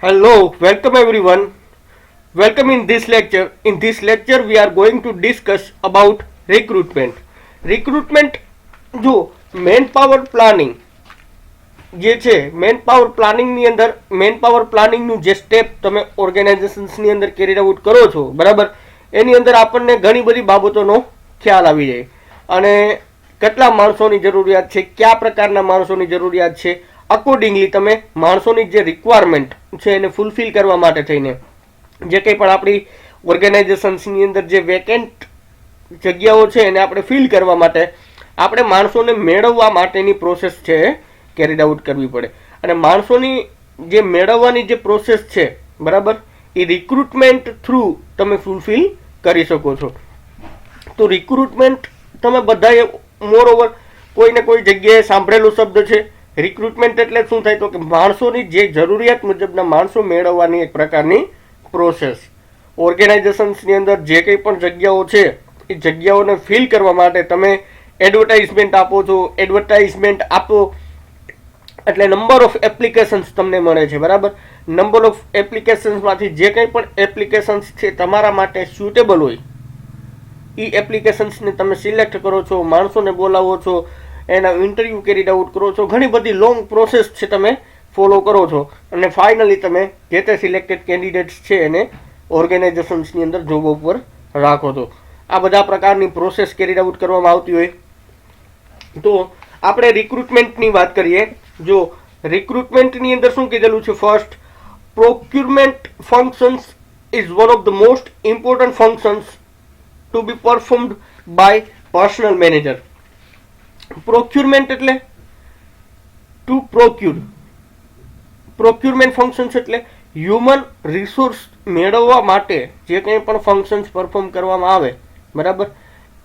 Hello, welcome everyone. Welcome in this lecture. In this lecture, we are going to discuss about recruitment. Recruitment જો main power planning જે છે main power પ્લાનિંગની અંદર man power પ્લાનિંગનું જે step તમે ઓર્ગેનાઇઝેશન્સની અંદર carry out કરો છો બરાબર એની અંદર આપણને ઘણી બધી બાબતોનો ખ્યાલ આવી જાય અને કેટલા માણસોની જરૂરિયાત છે કયા પ્રકારના માણસોની જરૂરિયાત છે અકોર્ડિંગલી તમે માણસોની જે રિક્વાયરમેન્ટ છે એને ફૂલફિલ કરવા માટે થઈને જે કંઈ પણ આપણી ઓર્ગેનાઇઝેશન્સની અંદર જે વેકેન્ટ જગ્યાઓ છે એને આપણે ફિલ કરવા માટે આપણે માણસોને મેળવવા માટેની પ્રોસેસ છે કેરીડ આઉટ કરવી પડે અને માણસોની જે મેળવવાની જે પ્રોસેસ છે બરાબર એ રિક્રુટમેન્ટ થ્રુ તમે ફૂલફિલ કરી શકો છો. તો રિક્રુટમેન્ટ તમે બધાએ મોરઓવર કોઈને કોઈ જગ્યાએ સાંભળેલો શબ્દ છે. રિક્રુટમેન્ટ એટલે શું થાય તો કે માણસોની જે જરૂરિયાત મુજબના માણસો મેળવવાની એક પ્રકારની પ્રોસેસ. ઓર્ગેનાઇઝેશન્સની અંદર જે કંઈ પણ જગ્યાઓ છે એ જગ્યાઓને ફિલ કરવા માટે તમે એડવર્ટાઇઝમેન્ટ આપો છો. એડવર્ટાઇઝમેન્ટ આપો એટલે નંબર ઓફ એપ્લિકેશન્સ તમને મળે છે બરાબર. નંબર ઓફ એપ્લિકેશન્સમાંથી જે કંઈ પણ એપ્લિકેશન્સ છે તમારા માટે સ્યુટેબલ હોય એ એપ્લિકેશન્સને તમે સિલેક્ટ કરો છો, માણસોને બોલાવો છો, એના ઇન્ટરવ્યૂ કેરીડ આઉટ કરો છો, ઘણી બધી લોંગ પ્રોસેસ છે તમે ફોલો કરો છો અને ફાઇનલી તમે જે તે સિલેક્ટેડ કેન્ડિડેટ્સ છે એને ઓર્ગેનાઇઝેશન્સની અંદર જોબ ઉપર રાખો છો. આ બધા પ્રકારની પ્રોસેસ કેરીડ આઉટ કરવામાં આવતી હોય. તો આપણે રિક્રુટમેન્ટની વાત કરીએ. જો રિક્રુટમેન્ટની અંદર શું કીધેલું છે, first procurement functions is one of the most important functions to be performed by personal manager. Procurement એટલે ટુ પ્રોક્યુર. પ્રોક્યુરમેન્ટ ફંક્શન્સ એટલે હ્યુમન રિસોર્સ મેળવવા માટે જે કંઈ પણ ફંક્શન્સ પરફોર્મ કરવામાં આવે બરાબર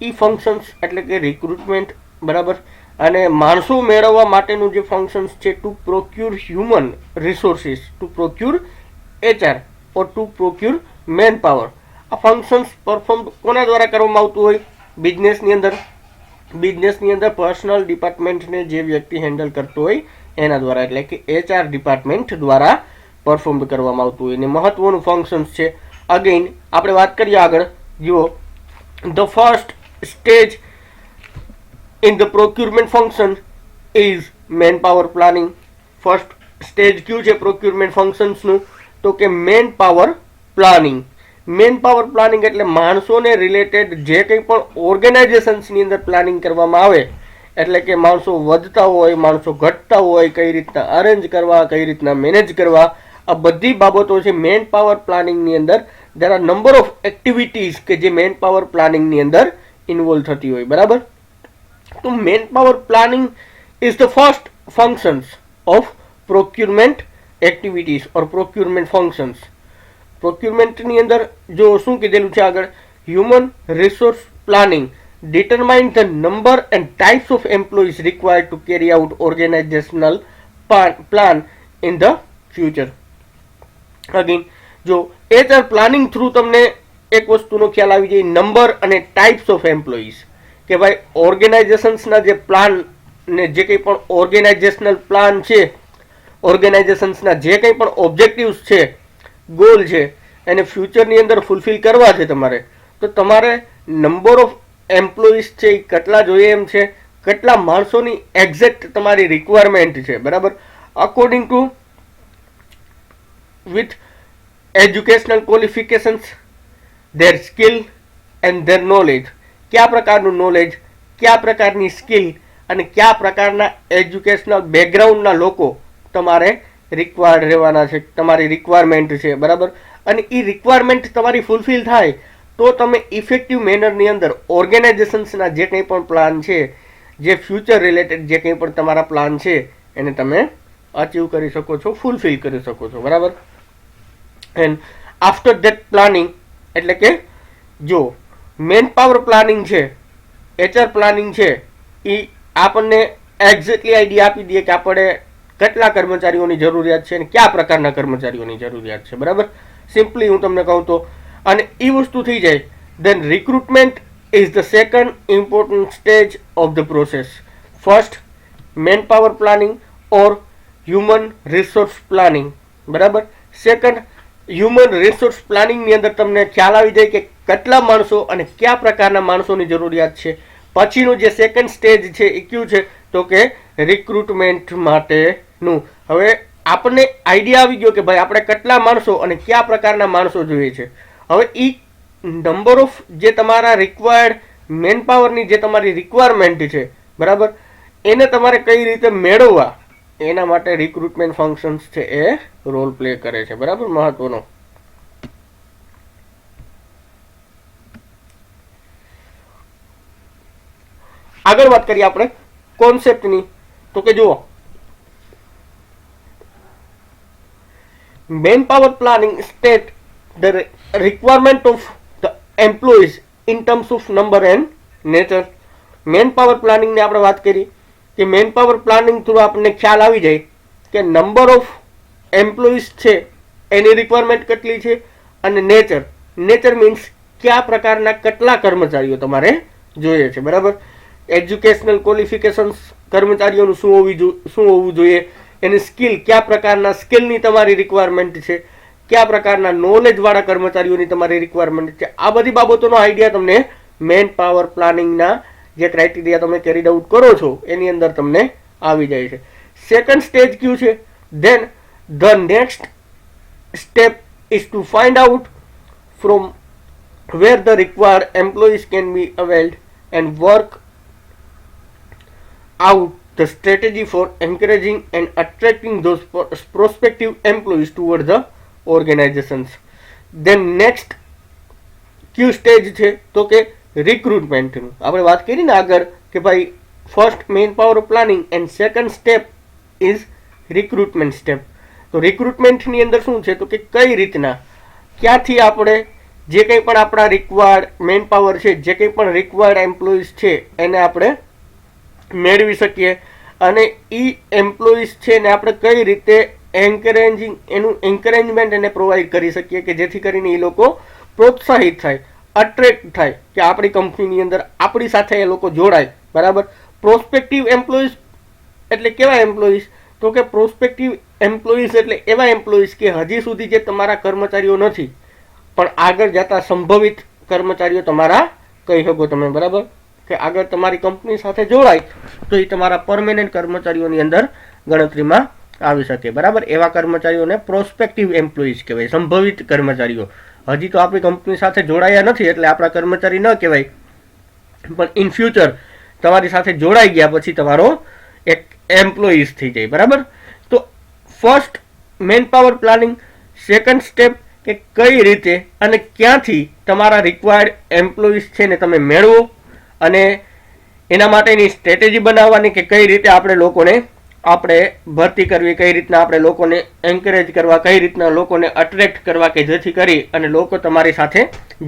એ ફંક્શન્સ એટલે કે રિક્રુટમેન્ટ બરાબર. અને માણસો મેળવવા માટેનું જે ફંક્શન્સ છે to procure human resources, to procure HR or to procure man power. આ ફંક્શન્સ પરફોર્મ કોના દ્વારા કરવામાં આવતું હોય? બિઝનેસની અંદર. બિઝનેસની અંદર પર્સનલ ડિપાર્ટમેન્ટને જે વ્યક્તિ હેન્ડલ કરતો હોય એના દ્વારા એટલે કે HR ડિપાર્ટમેન્ટ દ્વારા પરફોર્મ કરવામાં આવતું હોય. અને મહત્વનું ફંક્શન્સ છે. અગેઇન આપણે વાત કરીએ આગળ. જુઓ, the first stage in the procurement function is man power planning. First stage કયું છે પ્રોક્યુરમેન્ટ ફંક્શન્સનું? તો કે man power planning. Man power planning એટલે માણસોને રિલેટેડ જે કંઈ પણ ઓર્ગેનાઇઝેશન્સની અંદર પ્લાનિંગ કરવામાં આવે એટલે કે માણસો વધતા હોય, માણસો ઘટતા હોય, કઈ રીતના અરેન્જ કરવા, કઈ રીતના મેનેજ કરવા, આ બધી બાબતો છે મેન પાવર પ્લાનિંગની અંદર. There are number of activities કે જે મેન પાવર પ્લાનિંગની અંદર ઇન્વોલ્વ થતી હોય બરાબર. તો man power planning is the first functions of procurement activities or procurement functions. પ્રોક્યુરમેન્ટની અંદર જો શું કીધેલું છે આગળ, human resource planning determine the number and types of employees required to carry out organizational plan in the future. Again, જો HR planning through તમને એક વસ્તુનો ખ્યાલ આવી જાય, નંબર અને ટાઈપ્સ ઓફ એમ્પ્લોઈઝ. કે ભાઈ ઓર્ગેનાઇઝેશન્સના જે પ્લાન ને જે કંઈ પણ ઓર્ગેનાઇઝેશનલ પ્લાન છે, ઓર્ગેનાઇઝેશન્સના જે કંઈ પણ ઓબ્જેક્ટિવ્સ છે, ગોલ છે, એને ફ્યુચરની અંદર ફૂલફિલ કરવા છે તમારે, તો તમારે નંબર ઓફ એમ્પ્લોઈઝ છે એ કેટલા જોઈએ એમ છે, કેટલા માણસોની એક્ઝેક્ટ તમારી રિક્વાયરમેન્ટ છે બરાબર. According to with educational qualifications, there skill and there knowledge. કયા પ્રકારનું નોલેજ, કયા પ્રકારની સ્કિલ અને કયા પ્રકારના એજ્યુકેશનલ બેકગ્રાઉન્ડના લોકો તમારે રિક્વાયર્ડ રહેવાના છે, તમારી રિક્વાયરમેન્ટ છે બરાબર. અને એ રિક્વાયરમેન્ટ તમારી ફૂલફિલ થાય તો તમે ઇફેક્ટિવ મેનરની અંદર ઓર્ગેનાઇઝેશન્સના જે કંઈ પણ પ્લાન છે, જે ફ્યુચર રિલેટેડ જે કંઈ પણ તમારા પ્લાન છે એને તમે અચીવ કરી શકો છો, ફૂલફિલ કરી શકો છો બરાબર. એન્ડ આફ્ટર ધેટ પ્લાનિંગ એટલે કે જો મેન પાવર પ્લાનિંગ છે, HR પ્લાનિંગ છે, એ આપણને એક્ઝેક્ટલી આઈડિયા આપી દે કે આપણે કેટલા કર્મચારીઓની જરૂરિયાત છે અને કયા પ્રકારના કર્મચારીઓની જરૂરિયાત છે બરાબર. સિમ્પલી હું તમને કહું તો અને એ વસ્તુ થઈ જાય then recruitment is the second important stage of the process. First, manpower planning or human resource planning. બરાબર. સેકન્ડ, હ્યુમન રિસોર્સ પ્લાનિંગની અંદર તમને ખ્યાલ આવી જાય કે કેટલા માણસો અને કયા પ્રકારના માણસોની જરૂરિયાત છે. પછીનું જે સેકન્ડ સ્ટેજ છે એ કયું છે તો કે રિક્રુટમેન્ટ માટેનું. હવે આપણને આઈડિયા આવી ગયો કે ભાઈ આપણે કેટલા માણસો અને કયા પ્રકારના માણસો જોઈએ છે. હવે એ નંબર ઓફ જે તમારા રિક્વાયર્ડ મેન પાવરની જે તમારી રિક્વાયરમેન્ટ છે બરાબર, એને તમારે કઈ રીતે મેળવવા એના માટે રિક્રુટમેન્ટ ફંક્શન્સ છે એ રોલ પ્લે કરે છે. બરાબર, મહત્વનો. આગળ વાત કરીએ આપણે કોન્સેપ્ટની, તો કે જુઓ, man power planning state the requirement of the employees in terms of number and nature. Man power પ્લાનિંગની આપણે વાત કરી કે મેન પાવર પ્લાનિંગ થ્રુ આપણને ખ્યાલ આવી જાય કે નંબર ઓફ એમ્પ્લોઈઝ છે એની રિક્વાયરમેન્ટ કેટલી છે, અને નેચર, નેચર મીન્સ કયા પ્રકારના કેટલા કર્મચારીઓ તમારે જોઈએ છે. બરાબર, એજ્યુકેશનલ ક્વોલિફિકેશન્સ કર્મચારીઓનું શું હોવું જોઈએ, એની સ્કિલ, કયા પ્રકારના સ્કિલની તમારી રિક્વાયરમેન્ટ છે, કયા પ્રકારના નોલેજવાળા કર્મચારીઓની તમારી રિક્વાયરમેન્ટ છે. આ બધી બાબતોનો આઈડિયા તમને મેન પાવર પ્લાનિંગના જે ક્રાઇટેરિયા તમે કેરીડ આઉટ કરો છો એની અંદર તમને આવી જાય છે. સેકન્ડ સ્ટેજ કયું છે? Then the next step is to find out from where the required employees can be availed and work out the strategy for encouraging and attracting those prospective employees toward the organizations. Then next Q stage છે તો કે રિક્રુટમેન્ટનું. આપણે વાત કરી ને આગળ કે ભાઈ first main power planning and second step is recruitment step. તો રિક્રુટમેન્ટની અંદર શું છે તો કે કઈ રીતના ક્યાંથી આપણે જે કંઈ પણ આપણા રિક્વાયર્ડ મેન પાવર છે, જે કંઈ પણ રિક્વાયર્ડ એમ્પ્લોઈઝ છે એને આપણે મેળવી શકીએ, અને એ એમ્પ્લોઈઝ છે ને આપણે કઈ રીતે એનું એન્કરેજમેન્ટ એને પ્રોવાઈડ કરી શકીએ કે જેથી કરીને એ લોકો પ્રોત્સાહિત થાય, અટ્રેક્ટ થાય કે આપણી કંપનીની અંદર આપણી સાથે એ લોકો જોડાય. બરાબર, પ્રોસ્પેક્ટિવ એમ્પ્લોઈઝ એટલે કેવા એમ્પ્લોઈઝ તો કે પ્રોસ્પેક્ટિવ એમ્પ્લોઈઝ એટલે એવા એમ્પ્લોઈઝ કે હજી સુધી જે તમારા કર્મચારીઓ નથી પણ આગળ જતા સંભવિત કર્મચારીઓ તમારા કહી શકો તમે. બરાબર, કે આગળ તમારી કંપની સાથે જોડાય તો એ તમારા પરમેનન્ટ કર્મચારીઓની અંદર ગણતરીમાં આવી શકે. બરાબર, એવા કર્મચારીઓને પ્રોસ્પેક્ટિવ એમ્પ્લોઈઝ કહેવાય, સંભવિત કર્મચારીઓ. હજી તો આપણી કંપની સાથે જોડાયા નથી એટલે આપણા કર્મચારી ન કહેવાય, પણ ઇન ફ્યુચર તમારી સાથે જોડાઈ ગયા પછી તમારો એક એમ્પ્લોઈઝ થઈ જાય. બરાબર, તો first main power planning, second step કે કઈ રીતે અને ક્યાંથી તમારા રિક્વાયર્ડ એમ્પ્લોઈઝ છે ને તમે મેળવો, અને એના માટેની સ્ટ્રેટેજી બનાવવાની કે કઈ રીતે આપણે લોકોને આપણે ભરતી કરવી, કઈ રીતના આપણે લોકોને એન્કરેજ કરવા, કઈ રીતના લોકોને અટ્રેક્ટ કરવા કે જેથી કરી અને લોકો તમારી સાથે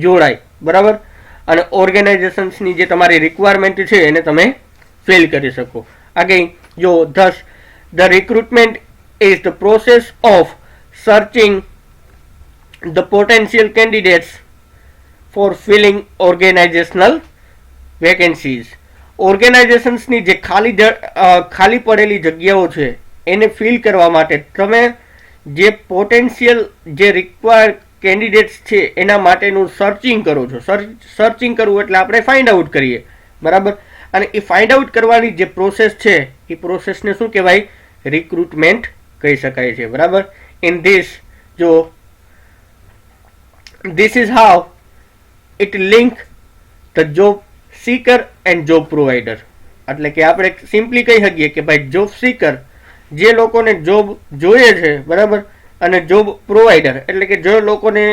જોડાય. બરાબર, અને ઓર્ગેનાઇઝેશન્સની જે તમારી રિક્વાયરમેન્ટ છે એને તમે ફિલ કરી શકો. આગળ જો ધસ the recruitment is the process of searching the potential candidates for filling organisational vacancies. ઓર્ગેનાઇઝેશન્સની જે ખાલી પડેલી જગ્યાઓ છે એને ફિલ કરવા માટે તમે જે પોટેન્શિયલ જે રિક્વાયર્ડ કેન્ડિડેટ્સ છે એના માટેનું સર્ચિંગ કરો છો. સર્ચિંગ કરવું એટલે આપણે ફાઇન્ડ આઉટ કરીએ. બરાબર, અને એ ફાઇન્ડ આઉટ કરવાની જે પ્રોસેસ છે એ પ્રોસેસને શું કહેવાય? રિક્રુટમેન્ટ કહી શકાય છે. બરાબર, ઇન ધીસ જો this is how it link the job seeker and job provider. એટલે કે આપણે સિમ્પલી કહી શકીએ કે ભાઈ જોબ સીકર જે લોકોને જોબ જોઈએ છે, બરાબર, અને જોબ પ્રોવાઈડર એટલે કે જે લોકોને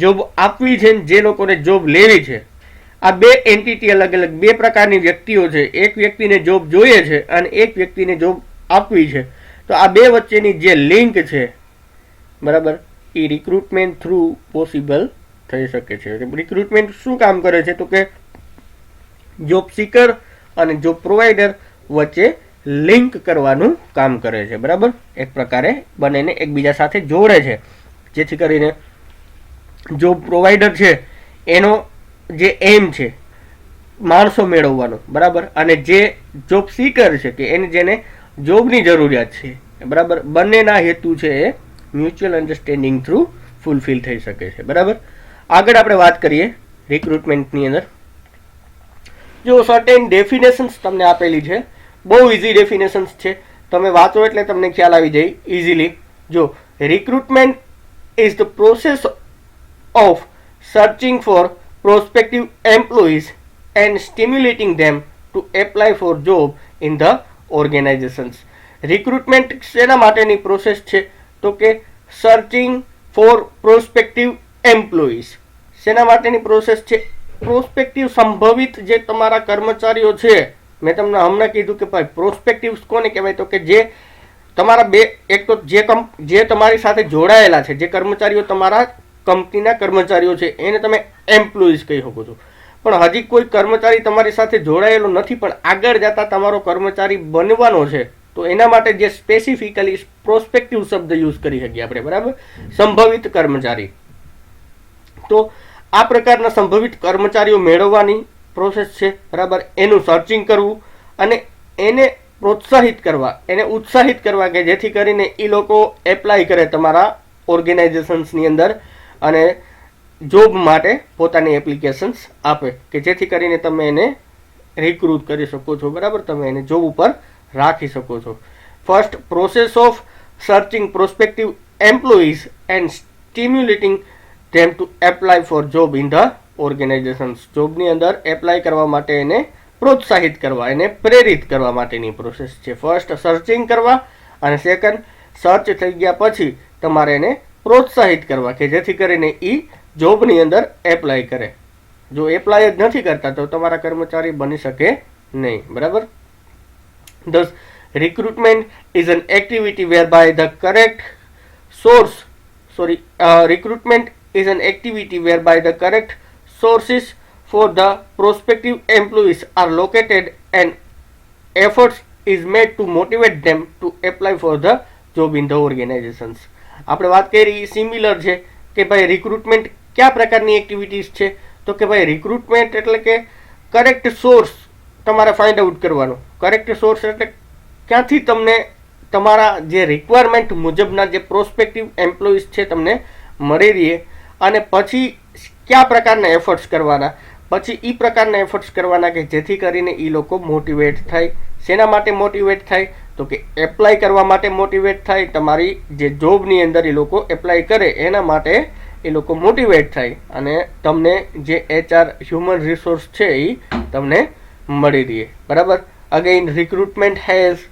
જોબ આપવી છે ને જે લોકોને જોબ લેવી છે, આ બે એન્ટિટી અલગ અલગ બે પ્રકારની વ્યક્તિઓ છે. એક વ્યક્તિને જોબ જોઈએ છે અને એક વ્યક્તિને જોબ આપવી છે. તો આ બે વચ્ચેની જે લિંક છે, બરાબર, એ રિક્રુટમેન્ટ થ્રુ પોસિબલ થઈ શકે છે. રિક્રુટમેન્ટ શું કામ કરે છે તો કે જોબ સીકર અને જોબ પ્રોવાઈડર વચ્ચે લિંક કરવાનું કામ કરે છે. બરાબર, એક પ્રકારે બંનેને એકબીજા સાથે જોડે છે જેથી કરીને જોબ પ્રોવાઈડર છે એનો જે એમ છે માણસો મેળવવાનો, બરાબર, અને જે જોબ સીકર છે કે એને જેને જોબની જરૂરિયાત છે, બરાબર, બંનેના હેતુ છે એ મ્યુચ્યુઅલ અન્ડરસ્ટેન્ડિંગ થ્રુ ફૂલફિલ થઈ શકે છે. બરાબર, આગળ આપણે વાત કરીએ રિક્રુટમેન્ટની અંદર. જો સર્ટેન ડેફિનેશન્સ તમને આપેલી છે, બહુ ઇઝી ડેફિનેશન્સ છે, તમે વાંચો એટલે તમને ખ્યાલ આવી જાય ઇઝીલી. જો recruitment is the process of searching four prospective employees and stimulating them to apply for job in the organisations. Recruitment શેના માટેની પ્રોસેસ છે? તો કે સર્ચિંગ ફોર પ્રોસ્પેક્ટિવ એમ્પ્લોઈઝ. શેના માટેની પ્રોસેસ છે? પ્રોસ્પેક્ટિવ, સંભવિત જે તમારા કર્મચારીઓ છે. મેં તમને હમણાં કીધું કે ભાઈ પ્રોસ્પેક્ટિવ કોને કહેવાય? તો કે જે તમારા એક તો જે તમારી સાથે જોડાયેલા છે, જે કર્મચારીઓ તમારા કંપનીના કર્મચારીઓ છે, એને તમે એમ્પ્લોઈઝ કહી શકો છો. પણ હજી કોઈ કર્મચારી તમારી સાથે જોડાયેલો નથી, પણ આગળ જતા તમારો કર્મચારી બનવાનો છે, તો એના માટે જે સ્પેસિફિકલી પ્રોસ્પેક્ટિવ શબ્દ યુઝ કરી શકીએ આપણે. બરાબર, સંભવિત કર્મચારી. તો આ પ્રકારના સંભવિત કર્મચારીઓ મેળવવાની પ્રોસેસ છે. બરાબર, એનું સર્ચિંગ કરવું અને એને પ્રોત્સાહિત કરવા, એને ઉત્સાહિત કરવા કે જેથી કરીને એ લોકો એપ્લાય કરે તમારા ઓર્ગેનાઇઝેશન્સની અંદર અને જોબ માટે પોતાની એપ્લિકેશન્સ આપે કે જેથી કરીને તમે એને રિક્રુટ કરી શકો છો. બરાબર, તમે એને જોબ ઉપર રાખી શકો છો. First, process of searching prospective employees and stimulating them to apply for job in the organisations. જોબની અંદર એપ્લાય કરવા માટે એને પ્રોત્સાહિત કરવા, એને પ્રેરિત કરવા માટેની પ્રોસેસ છે. ફર્સ્ટ સર્ચિંગ કરવા અને સેકન્ડ સર્ચ થઈ ગયા પછી તમારે એને પ્રોત્સાહિત કરવા કે જેથી કરીને એ જોબની અંદર એપ્લાય કરે. જો એપ્લાય જ નથી કરતા તો તમારા કર્મચારી બની શકે નહીં. બરાબર, thus recruitment is an activity whereby the correct recruitment is an activity whereby the correct sources for the prospective employees are located and efforts is made to motivate them to apply for the job in the organizations. આપણે વાત કરી similar છે કે ભાઈ recruitment કયા પ્રકારની activities છે? તો કે ભાઈ રિક્રુટમેન્ટ એટલે કે કરેક્ટ સોર્સ તમારે ફાઇન્ડ આઉટ કરવાનો. કરેક્ટ સોર્સ એટલે ક્યાંથી તમને તમારા જે રિક્વાયરમેન્ટ મુજબના જે પ્રોસ્પેક્ટિવ એમ્પ્લોઈઝ છે તમને મળી રહે અને પછી કયા પ્રકારના એફર્ટ્સ કરવાના, પછી એ પ્રકારના એફર્ટ્સ કરવાના કે જેથી કરીને એ લોકો મોટિવેટ થાય. શેના માટે મોટિવેટ થાય? તો કે એપ્લાય કરવા માટે મોટિવેટ થાય. તમારી જે જોબની અંદર એ લોકો એપ્લાય કરે એના માટે એ લોકો મોટિવેટ થાય અને તમને જે HR હ્યુમન રિસોર્સ છે એ તમને મળી રહે. બરાબર, again recruitment has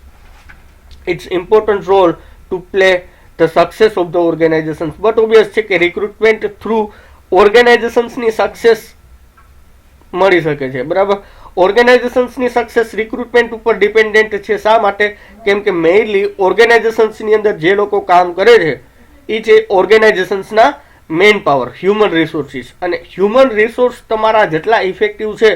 its important role to play the success of the organisations. But obvious છે કે રિક્રુટમેન્ટ થ્રુ ઓર્ગેનાઇઝેશન્સની સક્સેસ મળી શકે છે. બરાબર, ઓર્ગેનાઇઝેશન્સની સક્સેસ રિક્રુટમેન્ટ ઉપર ડિપેન્ડન્ટ છે. શા માટે? કેમ કે મેઇનલી ઓર્ગેનાઇઝેશન્સની અંદર જે લોકો કામ કરે છે એ છે ઓર્ગેનાઇઝેશન્સના મેન પાવર, હ્યુમન રિસોર્સિસ. અને હ્યુમન રિસોર્સ તમારા જેટલા ઇફેક્ટિવ છે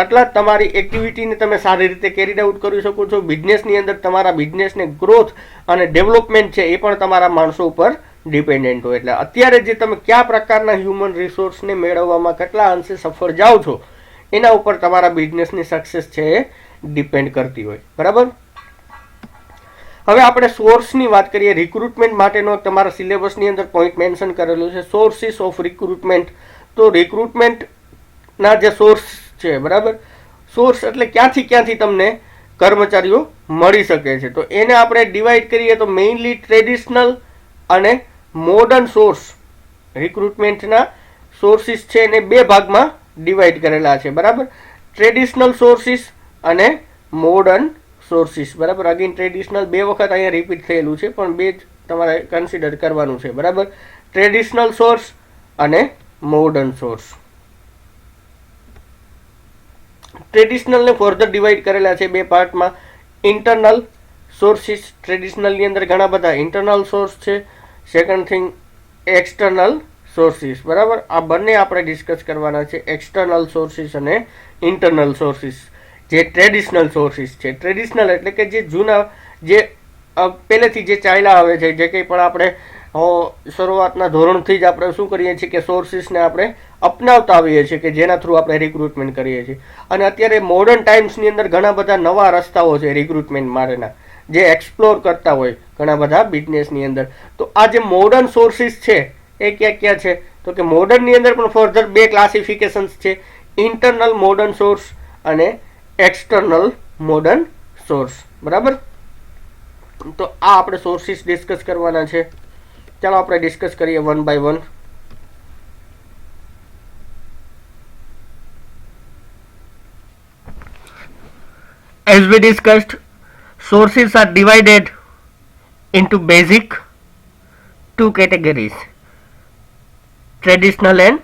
એટલા તમારી એક્ટિવિટીને તમે સારી રીતે કેરીડ આઉટ કરી શકો છો. બિઝનેસની અંદર તમારા બિઝનેસને ગ્રોથ અને ડેવલપમેન્ટ છે એ પણ તમારા માણસો ઉપર ડિપેન્ડન્ટ હોય. એટલે અત્યારે જે તમે કયા પ્રકારના હ્યુમન રિસોર્સને મેળવવામાં કેટલા અંશે સફળ જાઓ છો એના ઉપર તમારા બિઝનેસની સક્સેસ છે એ ડિપેન્ડ કરતી હોય. બરાબર, હવે આપણે સોર્સની વાત કરીએ. રિક્રુટમેન્ટ માટેનો તમારા સિલેબસની અંદર પોઈન્ટ મેન્શન કરેલું છે, સોર્સિસ ઓફ રિક્રુટમેન્ટ. તો રિક્રુટમેન્ટના જે સોર્સ છે, બરાબર, સોર્સ એટલે ક્યાંથી તમને કર્મચારીઓ મળી શકે છે. તો એને આપણે ડિવાઈડ કરીએ તો મેઇનલી ટ્રેડિશનલ અને મોડર્ન સોર્સ. રિક્રુટમેન્ટના સોર્સિસ છે એને બે ભાગમાં ડિવાઈડ કરેલા છે. બરાબર, ટ્રેડિશનલ સોર્સિસ અને મોડર્ન સોર્સિસ. બરાબર, અગેન ટ્રેડિશનલ બે વખત અહીંયા રિપીટ થયેલું છે પણ બે જ તમારે કન્સિડર કરવાનું છે. બરાબર, ટ્રેડિશનલ સોર્સ અને મોડર્ન સોર્સ. ટ્રેડિશનલને ફર્ધર ડિવાઈડ કરેલા છે બે પાર્ટમાં. ઇન્ટરનલ સોર્સિસ, ટ્રેડિશનલની અંદર ઘણા બધા ઇન્ટરનલ સોર્સ છે. Second thing external sources. બરાબર, આ બંને આપણે ડિસ્કસ કરવાના છે, એક્સટર્નલ સોર્સિસ અને ઇન્ટરનલ સોર્સિસ. જે ટ્રેડિશનલ સોર્સિસ છે, ટ્રેડિશનલ એટલે કે જે જૂના, જે પહેલેથી જે ચાલ્યા આવે છે, જે કંઈ પણ આપણે શરૂઆતના ધોરણથી જ આપણે શું કરીએ છીએ કે સોર્સિસને આપણે અપનાવતા આવીએ છીએ કે જેના થ્રુ આપણે રિક્રુટમેન્ટ કરીએ છીએ. અને અત્યારે મોડર્ન ટાઈમ્સની અંદર ઘણા બધા નવા રસ્તાઓ છે રિક્રુટમેન્ટ માટેના, જે એક્સપ્લોર કરતા હોય ઘણા બધા બિઝનેસની અંદર. તો આ જે મોડર્ન સોર્સિસ છે એ ક્યાં ક્યાં છે? તો કે મોડર્નની અંદર પણ ફર્ધર બે ક્લાસિફિકેશન્સ છે, ઇન્ટરનલ મોડર્ન સોર્સ અને એક્સટર્નલ મોડર્ન સોર્સ. બરાબર, તો આ આપણે સોર્સિસ ડિસ્કસ કરવાના છે. ચાલો આપણે ડિસ્કસ કરીએ one by one. As we discussed, sources are divided into basic two categories, traditional and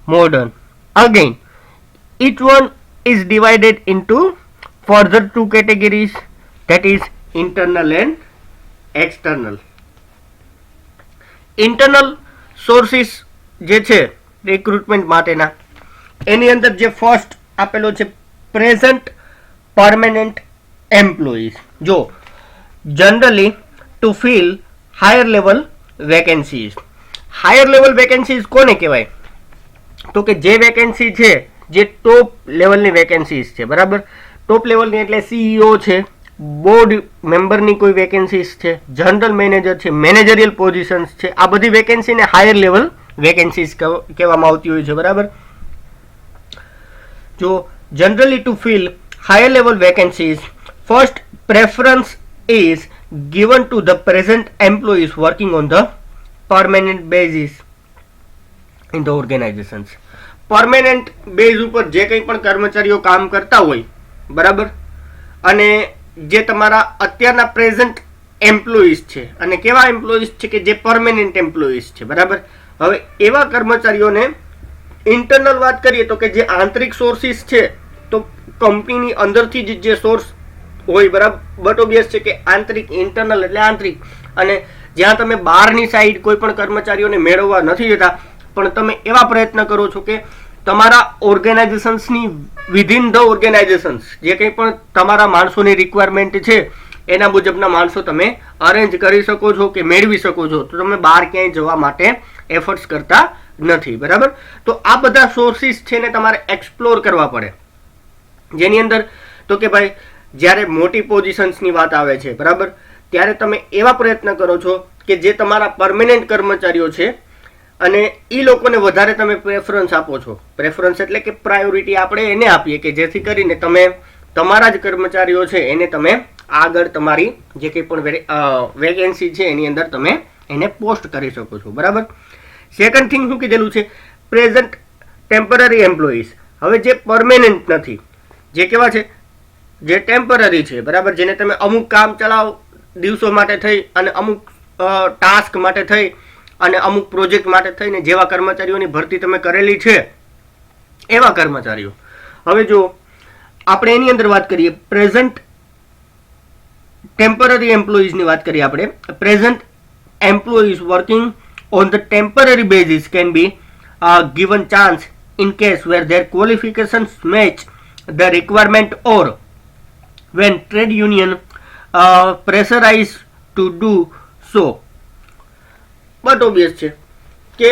modern. Again, each one is divided into further two categories, that is internal and external. Internal sources જે છે recruitment માટેના, એની અંદર જે first આપેલો છે present permanent employees. જો generally to fill higher level vacancies. higher level vacancies કોને કહેવાય? તો કે જે વેકેન્સી છે જે ટોપ લેવલની વેકેન્સીઝ છે. બરાબર, ટોપ લેવલની એટલે CEO છે, બોર્ડ મેમ્બરની કોઈ વેકેન્સીઝ છે, જનરલ મેનેજર છે, મેનેજરિયલ પોઝિશન્સ છે, આ બધી વેકેન્સીને હાયર લેવલ વેકેન્સીઝ કહેવામાં આવતી હોય છે. બરાબર, જો generally to fill higher level vacancies, first preference is given to the present employees working on the permanent basis in the organizations. permanent base ઉપર જે કંઈ પણ કર્મચારીઓ કામ કરતા હોય, બરાબર, અને જે તમારા અત્યારના પ્રેઝન્ટ એમ્પ્લોઈઝ છે, અને કેવા એમ્પ્લોઈઝ છે કે જે પરમેનન્ટ એમ્પ્લોઈઝ છે. બરાબર, હવે એવા કર્મચારીઓને ઇન્ટરનલ વાત કરીએ તો કે જે આંતરિક સોર્સિસ છે, તો કંપનીની અંદરથી જ જે સોર્સ હોય, બરાબર, બટ ઓબ્વિયસ છે કે આંતરિક, ઇન્ટરનલ એટલે આંતરિક, અને જ્યાં તમે બહારની સાઈડ કોઈ પણ કર્મચારીઓને મેળવવા નથી જતા, પણ તમે એવા પ્રયત્ન કરો છો કે તમારા ઓર્ગેનાઇઝેશન્સની વિધિન ધ ઓર્ગેનાઇઝેશન્સ જે કંઈ પણ તમારા માણસોની રિક્વાયરમેન્ટ છે એના મુજબના માણસો તમે અરેન્જ કરી શકો છો કે મેળવી શકો છો. તો તમે બહાર ક્યાંય જવા માટે એફર્ટ્સ કરતા નથી. બરાબર, તો આ બધા સોર્સિસ છે ને તમારે એક્સપ્લોર કરવા પડે. જેની અંદર તો કે ભાઈ જ્યારે મોટી પોઝિશન્સની વાત આવે છે, બરાબર, ત્યારે તમે એવા પ્રયત્ન કરો છો કે જે તમારા પરમેનન્ટ કર્મચારીઓ છે અને એ લોકોને વધારે તમે પ્રેફરન્સ આપો છો. પ્રેફરન્સ એટલે કે પ્રાયોરિટી આપણે એને આપીએ કે જેથી કરીને તમે તમારા જ કર્મચારીઓ છે એને તમે આગળ તમારી જે કંઈ પણ વેકેન્સી છે એની અંદર તમે એને પોસ્ટ કરી શકો છો. બરાબર, સેકન્ડ થિંગ શું કીધેલું છે? Present temporary employees. હવે જે પરમેનન્ટ નથી, જે કેવા છે? જે ટેમ્પરરી છે. બરાબર, જેને તમે અમુક કામ ચલાવ દિવસો માટે થઈ અને અમુક ટાસ્ક માટે થઈ અને અમુક પ્રોજેક્ટ માટે થઈને જેવા કર્મચારીઓની ભરતી તમે કરેલી છે એવા કર્મચારીઓ. હવે જો આપણે એની અંદર વાત કરીએ, પ્રેઝન્ટ ટેમ્પરરી એમ્પ્લોઈઝની વાત કરીએ આપણે. Present employees working on the temporary basis can be given chance in case where their qualifications match the requirement or when trade union pressurized to do so. But obvious છે કે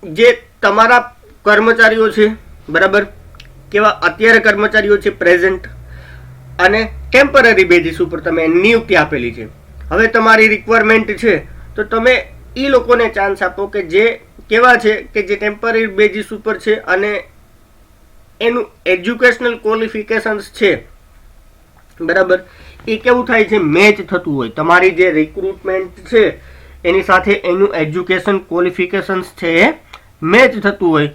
જે તમારા કર્મચારીઓ છે, બરાબર, કેવા અત્યારે કર્મચારીઓ છે પ્રેઝન્ટ અને ટેમ્પરરી બેઝિસ ઉપર તમે નિયુક્તિ આપેલી છે. હવે તમારી રિક્વાયરમેન્ટ છે તો તમે એ લોકોને ચાન્સ આપો કે જે કેવા છે કે જે ટેમ્પરરી બેઝિસ ઉપર છે અને એનું એજ્યુકેશનલ ક્વોલિફિકેશન્સ છે, બરાબર, એ કેવું થાય છે? મેચ થતું હોય. તમારી જે રિક્રુટમેન્ટ છે એની સાથે એનું એજ્યુકેશન ક્વોલિફિકેશન્સ છે એ મેચ થતું હોય.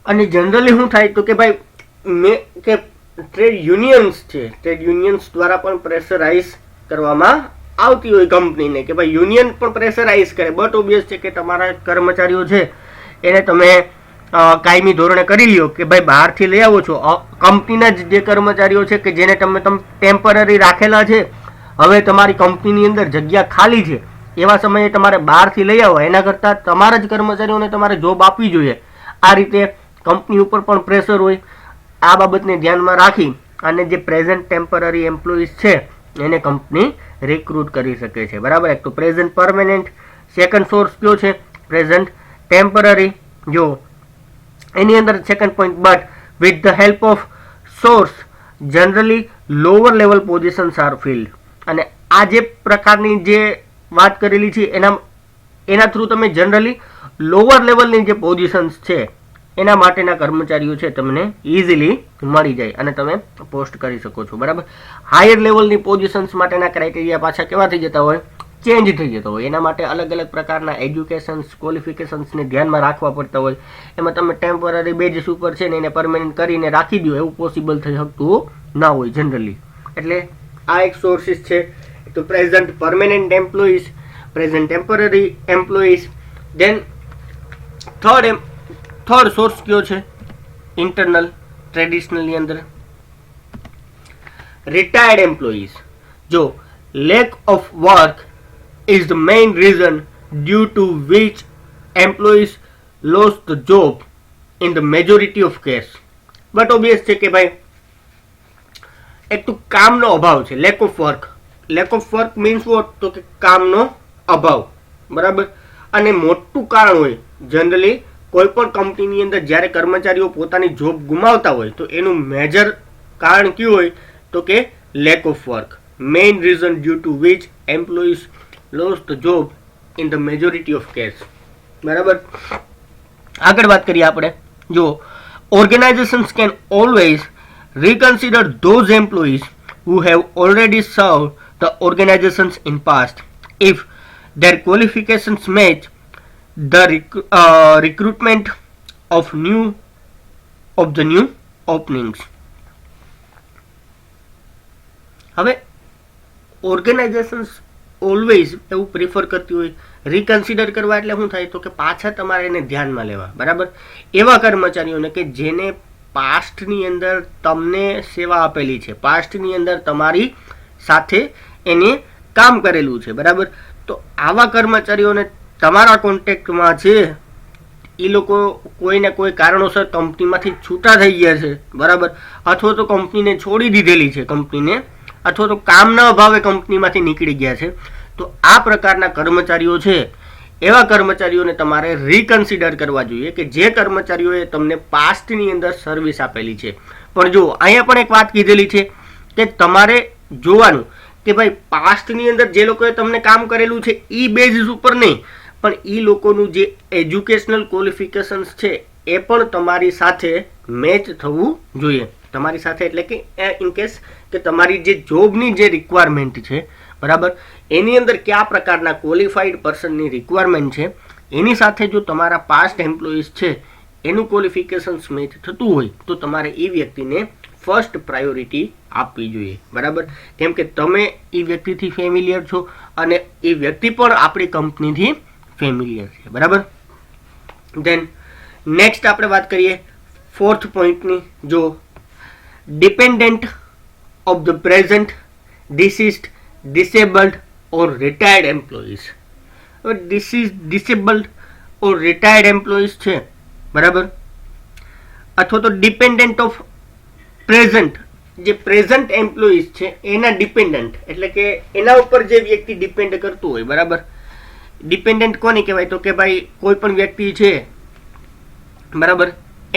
અને જનરલી શું થાય તો કે ભાઈ કે ટ્રેડ યુનિયન્સ છે, ટ્રેડ યુનિયન્સ દ્વારા પણ પ્રેશરાઇઝ કરવામાં આવતી હોય કંપનીને કે ભાઈ યુનિયન પણ પ્રેશરાઇઝ કરે. બટ ઓબ્વિયસ છે કે તમારા કર્મચારીઓ છે એને તમે કાયમી ધોરણે કરી લ્યો કે ભાઈ બહારથી લઈ આવો છો. કંપનીના જ જે કર્મચારીઓ છે કે જેને તમે ટેમ્પરરી રાખેલા છે, હવે તમારી કંપનીની અંદર જગ્યા ખાલી છે, એવા સમયે તમારે બહારથી લઈ આવો, એના કરતાં તમારા જ કર્મચારીઓને તમારે જોબ આપવી જોઈએ. આ રીતે કંપની ઉપર પણ પ્રેશર હોય. આ બાબતને ધ્યાનમાં રાખી અને જે પ્રેઝન્ટ ટેમ્પરરી એમ્પ્લોઈઝ છે એને કંપની રિક્રુટ કરી શકે છે. બરાબર, એક તો પ્રેઝન્ટ પરમેનન્ટ, સેકન્ડ સોર્સ કયો છે? Present temporary. જો એની અંદર second point, but with the help of source generally lower level positions are filled. અને આ જે પ્રકારની જે વાત કરેલી છે એના થ્રુ તમે જનરલી લોઅર લેવલની જે પોઝિશન્સ છે એના માટેના કર્મચારીઓ છે તમને ઇઝીલી મળી જાય અને તમે પોસ્ટ કરી શકો છો, બરાબર. હાયર લેવલની પોઝિશન્સ માટેના ક્રાઇટેરિયા પાછા કેવા થઈ જતા હોય, ચેન્જ થઈ જતો હોય. એના માટે અલગ અલગ પ્રકારના એજ્યુકેશન્સ ક્વોલિફિકેશન્સને ધ્યાનમાં રાખવા પડતા હોય. એમાં તમે ટેમ્પરરી બેઝિસ ઉપર છે ને એને પરમેનન્ટ કરીને રાખી દો એવું પોસિબલ થઈ શકતું ના હોય જનરલી. એટલે આ એક સોર્સિસ છે. તો present permanent employees, present temporary employees. Then third source કયો છે ઇન્ટરનલ ટ્રેડિશનલની અંદર રિટાયર્ડ એમ્પ્લોઈઝ. જો lack of work is the main reason due to which employees lost the job in the majority of case. But obvious છે કે ભાઈ એક તો કામનો અભાવ છે, lake of work. Lake of work means what, તો કે કામનો અભાવ, બરાબર. અને મોટું કારણ હોય જનરલી કોઈ પણ કંપનીની અંદર જ્યારે કર્મચારીઓ પોતાની જોબ ગુમાવતા હોય તો એનું મેજર કારણ કયું હોય તો કે lack of work. Main reason due to which employees lost the job in the majority of case, બરાબર. આગળ વાત કરીએ આપણે. જો organizations can always reconsider those employees who have already served the organizations in past if their qualifications match the recruitment of the new openings. હવે organisations always એવું prefer કરતી હોય. રિકન્સિડર કરવા એટલે શું થાય તો કે પાછા તમારે એને ધ્યાનમાં લેવા, બરાબર. એવા કર્મચારીઓને કે જેને પાસ્ટની અંદર તમને સેવા આપેલી છે, પાસ્ટની અંદર તમારી સાથે એને કામ કરેલું છે, બરાબર. તો આવા કર્મચારીઓને તમારા કોન્ટેક્ટમાં છે, એ લોકો કોઈને કોઈ કારણોસર કંપનીમાંથી છૂટા થઈ ગયા છે, બરાબર, અથવા તો કંપનીને છોડી દીધેલી છે કંપનીને, અથવા તો કામના અભાવે કંપનીમાંથી નીકળી ગયા છે. તો આ પ્રકારના કર્મચારીઓ છે, એવા કર્મચારીઓને તમારે રિકન્સિડર કરવા જોઈએ કે જે કર્મચારીઓએ તમને પાસ્ટની અંદર સર્વિસ આપેલી છે. પણ જો અહીંયા પણ એક વાત કીધેલી છે કે તમારે જોવાનું કે ભાઈ પાસ્ટની અંદર જે લોકોએ તમને કામ કરેલું છે એ બેઝિસ ઉપર નહીં, પણ એ લોકોનું જે એજ્યુકેશનલ ક્વોલિફિકેશન્સ છે એ પણ તમારી સાથે મેચ થવું જોઈએ. તમારી સાથે એટલે કે ઇન કેસ કે તમારી જે જોબની જે રિક્વાયરમેન્ટ છે, બરાબર, એની અંદર કયા પ્રકારના ક્વોલિફાઈડ પર્સનની રિક્વાયરમેન્ટ છે એની સાથે જો તમારા પાસ્ટ એમ્પ્લોઈઝ છે એનું ક્વોલિફિકેશન્સ મેચ થતું હોય તો તમારે એ વ્યક્તિને ફર્સ્ટ પ્રાયોરિટી આપવી જોઈએ, બરાબર. કેમ કે તમે એ વ્યક્તિથી ફેમિલિયર છો અને એ વ્યક્તિ પણ આપણી કંપનીથી ફેમિલિયર છે, બરાબર. દેન નેક્સ્ટ આપણે વાત કરીએ ફોર્થ પોઈન્ટની. જો dependent of the present deceased, disabled or retired employees. deceased, disabled or retired employees છે, બરાબર, અથવા તો ડિપેન્ડન્ટ ઓફ પ્રેઝન્ટ, જે પ્રેઝન્ટ એમ્પ્લોઈઝ છે એના ડિપેન્ડન્ટ એટલે કે એના ઉપર જે વ્યક્તિ ડિપેન્ડ કરતું હોય, બરાબર. ડિપેન્ડન્ટ કોને કહેવાય તો કે ભાઈ કોઈ પણ વ્યક્તિ છે, બરાબર,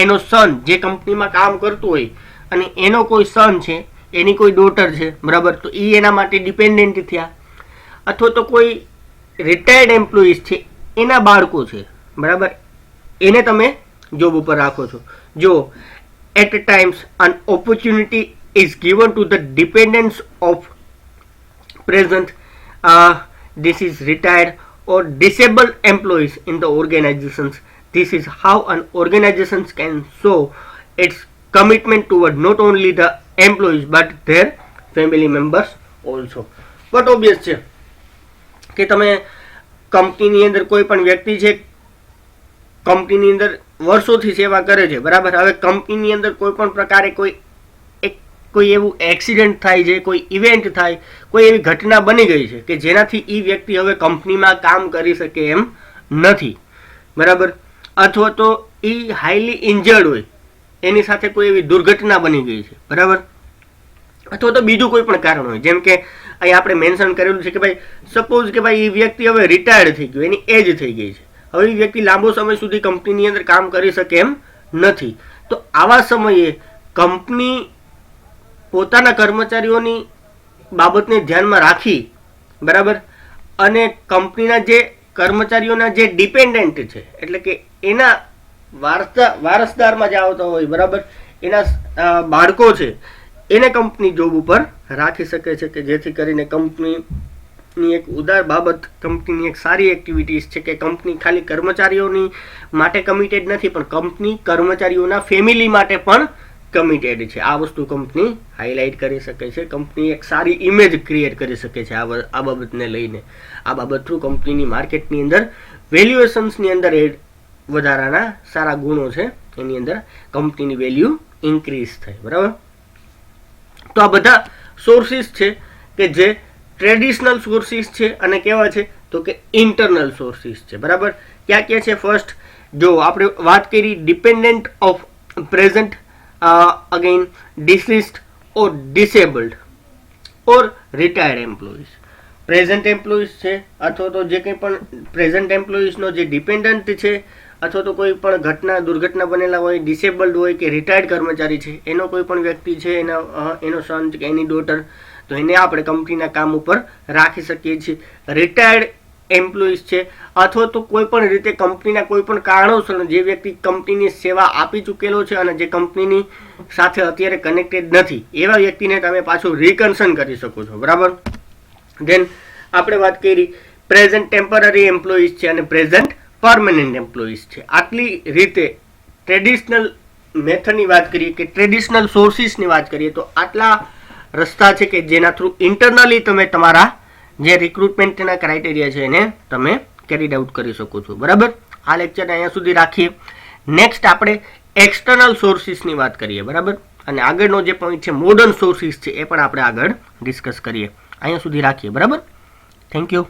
એનો સન જે કંપનીમાં કામ કરતું હોય અને એનો કોઈ સન છે, એની કોઈ ડોટર છે, બરાબર, તો એ એના માટે ડિપેન્ડન્ટ થયા. અથવા તો કોઈ રિટાયર્ડ એમ્પ્લોઈઝ છે એના બાળકો છે, બરાબર, એને તમે જોબ ઉપર રાખો છો. જો at times an opportunity is given to the dependents of present this is retired or disabled employees in the organizations. This is how an organization can show its commitment toward not only the employees but their family members also. But obvious છે કે તમે કંપનીની અંદર કોઈ પણ વ્યક્તિ છે, કંપનીની અંદર વર્ષોથી સેવા કરે છે, બરાબર. હવે કંપનીની અંદર કોઈ પણ પ્રકારે કોઈ એવું એક્સિડન્ટ થાય છે, કોઈ ઇવેન્ટ થાય, કોઈ એવી ઘટના બની ગઈ છે કે જેનાથી એ વ્યક્તિ હવે કંપનીમાં કામ કરી શકે એમ નથી, બરાબર. અથવા તો એ હાઈલી ઇન્જર્ડ હોય, એની સાથે કોઈ એવી દુર્ઘટના બની ગઈ છે, બરાબર. અથવા તો બીજું કોઈ પણ કારણ હોય, જેમ કે અહીં આપણે મેન્શન કરેલું છે કે ભાઈ સપોઝ કે ભાઈ એ વ્યક્તિ હવે રિટાયર્ડ થઈ ગયો, એની એજ થઈ ગઈ છે, હવે એ વ્યક્તિ લાંબો સમય સુધી કંપનીની અંદર કામ કરી શકે એમ નથી. તો આવા સમયે કંપની પોતાના કર્મચારીઓની બાબતને ધ્યાનમાં રાખી બરાબર. અને કંપનીના જે કર્મચારીઓના જે ડિપેન્ડન્ટ છે, એટલે કે એના વારસદારમાં જે આવતા હોય, બરાબર, એના બાળકો છે, એને કંપની જોબ ઉપર રાખી શકે છે, કે જેથી કરીને કંપનીની એક ઉદાર બાબત, કંપનીની એક સારી એક્ટિવિટીઝ છે કે કંપની ખાલી કર્મચારીઓની માટે કમિટેડ નથી, પણ કંપની કર્મચારીઓના ફેમિલી માટે પણ કમિટેડ છે. આ વસ્તુ કંપની હાઇલાઇટ કરી શકે છે. કંપની એક સારી ઇમેજ ક્રિએટ કરી શકે છે આ બાબતને લઈને. આ બાબત થ્રુ કંપનીની માર્કેટની અંદર વેલ્યુએશન્સની અંદર વધારાના સારા ગુણો છે, એની અંદર કંપનીની વેલ્યુ ઇન્ક્રીઝ થાય. બરાબર. તો આ બધા સોર્સિસ છે કે જે ટ્રેડિશનલ સોર્સિસ છે અને કેવા છે તો કે ઇન્ટરનલ સોર્સિસ છે. બરાબર. ક્યાં ક્યાં છે? ફર્સ્ટ જો આપણે વાત કરી dependent of present, again deceased or disabled or retired employees. Present employees છે અથવા તો જે કંઈ પણ પ્રેઝન્ટ એમ્પ્લોઈઝનો જે ડિપેન્ડન્ટ છે અથવા તો કોઈ પણ દુર્ઘટના બનેલા હોય, ડિસેબલ્ડ હોય કે રિટાયર્ડ કર્મચારી છે, એનો કોઈ પણ વ્યક્તિ છે, એનો સન કે એની ડોટર, તો એને આપણે કંપનીના કામ ઉપર રાખી શકીએ છીએ. રિટાયર્ડ એમ્પ્લોઈઝ છે અથવા તો કોઈ પણ રીતે કંપનીના કોઈ પણ કારણોસર જે વ્યક્તિ કંપનીની સેવા આપી ચૂકેલો છે અને જે કંપનીની સાથે અત્યારે કનેક્ટેડ નથી, એવા વ્યક્તિને તમે પાછું રિકન્સર્ન કરી શકો છો. બરાબર. ધેન આપણે વાત કરી પ્રેઝન્ટ ટેમ્પરરી એમ્પ્લોઈઝ છે અને પ્રેઝન્ટ પરમેનન્ટ એમ્પ્લોઈઝ છે. આટલી રીતે ટ્રેડિશનલ મેથડની વાત કરીએ કે ટ્રેડિશનલ સોર્સિસની વાત કરીએ તો આટલા રસ્તા છે કે જેના થ્રુ ઇન્ટરનલી તમે તમારા જે રિક્રુટમેન્ટના ક્રાઇટેરિયા છે એને તમે કેરીડ આઉટ કરી શકો છો. બરાબર. આ લેક્ચરને અહીંયા સુધી રાખીએ. નેક્સ્ટ આપણે એક્સટર્નલ સોર્સિસની વાત કરીએ. બરાબર. અને આગળનો જે પોઈન્ટ છે મોડર્ન સોર્સિસ છે એ પણ આપણે આગળ ડિસ્કસ કરીએ. અહીંયા સુધી રાખીએ. બરાબર. Thank you.